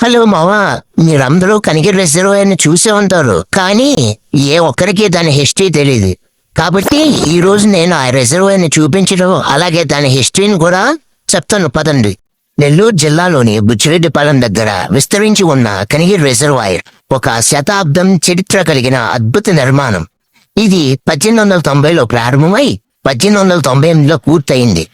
Hello మావా, మీరందరూ కనిగిరి రిజర్వాయర్ని చూసే ఉంటారు, కానీ ఏ ఒక్కరికి దాని హిస్టరీ తెలియదు. కాబట్టి ఈ రోజు నేను ఆ రిజర్వాయర్ని చూపించడం, అలాగే దాని హిస్టరీని కూడా చెప్తాను, పదండి. నెల్లూరు జిల్లాలోని బుచ్చిరెడ్డిపాలెం దగ్గర విస్తరించి ఉన్న కనిగిరి రిజర్వాయర్ ఒక శతాబ్దం చరిత్ర కలిగిన అద్భుత నిర్మాణం. ఇది 1890లో ప్రారంభమై 1898లో పూర్తయింది.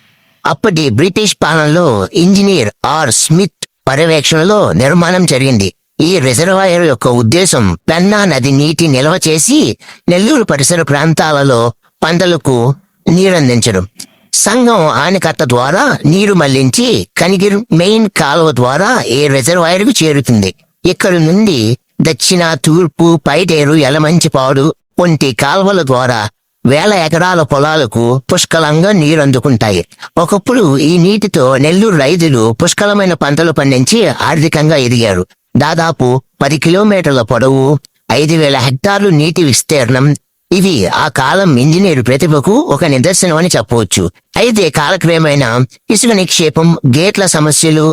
అప్పటి బ్రిటిష్ పాలనలో ఇంజనీర్ ఆర్ స్మిత్ పర్యవేక్షణలో నిర్మాణం జరిగింది. ఈ రిజర్వాయర్ యొక్క ఉద్దేశం పెన్నా నది నీటి నిల్వ చేసి నెల్లూరు పరిసర ప్రాంతాలలో పంటలకు నీరందించడం. సంఘం ఆనకట్ట ద్వారా నీరు మళ్లించి కనిగిరి మెయిన్ కాలువ ద్వారా ఈ రిజర్వాయర్కు చేరుతుంది. ఇక్కడి నుండి దక్షిణ, తూర్పు, పైటేరు, యలమంచిపాడు వంటి కాలువల ద్వారా వేల ఎకరాల పొలాలకు పుష్కలంగా నీరందుకుంటాయి. ఒకప్పుడు ఈ నీటితో నెల్లూరు రైతులు పుష్కలమైన పంటలు పండించి ఆర్థికంగా ఎదిగారు. దాదాపు 10 కిలోమీటర్ల పొడవు, 5,000 హెక్టార్లు నీటి విస్తీర్ణం. ఇవి ఆ కాలం ఇంజనీరు ప్రతిభకు ఒక నిదర్శనం అని చెప్పవచ్చు. అయితే కాలక్రమేణా ఇసుక నిక్షేపం, గేట్ల సమస్యలు,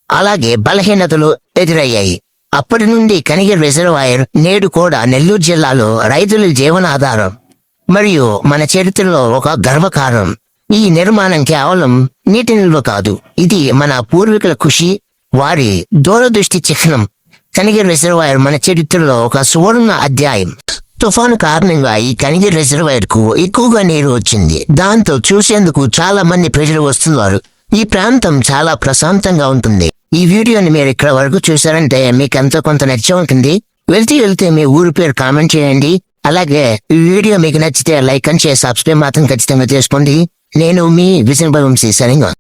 అలాగే బలహీనతలు ఎదురయ్యాయి. అప్పటి నుండి కనిగిరి రిజర్వాయర్ నేడు కూడా నెల్లూరు జిల్లాలో రైతుల జీవనాధారం మరియు మన చరిత్రలో ఒక గర్వకారణం. ఈ నిర్మాణం కేవలం నీటి నిల్వ కాదు, ఇది మన పూర్వీకుల కృషి, వారి దూరదృష్టి చిహ్నం. కనిగిరి రిజర్వాయర్ మన చరిత్రలో ఒక సువర్ణ అధ్యాయం. తుఫాను కారణంగా ఈ కనిగిరి రిజర్వాయర్ కు ఎక్కువగా నీరు వచ్చింది. దాంతో చూసేందుకు చాలా మంది ప్రజలు వస్తున్నారు. ఈ ప్రాంతం చాలా ప్రశాంతంగా ఉంటుంది. ఈ వీడియోని మీరు ఇక్కడ వరకు చూసారంటే మీకు ఎంతో కొంత నచ్చి ఉంటుంది. వెళ్తే మీ ఊరి పేరు కామెంట్ చేయండి. అలాగే ఈ వీడియో మీకు నచ్చితే లైక్ అండ్ షేర్, సబ్స్క్రైబ్ మాత్రం ఖచ్చితంగా చేసుకోండి. నేను మీ విజయవంశీ సైనింగ్ ఆఫ్.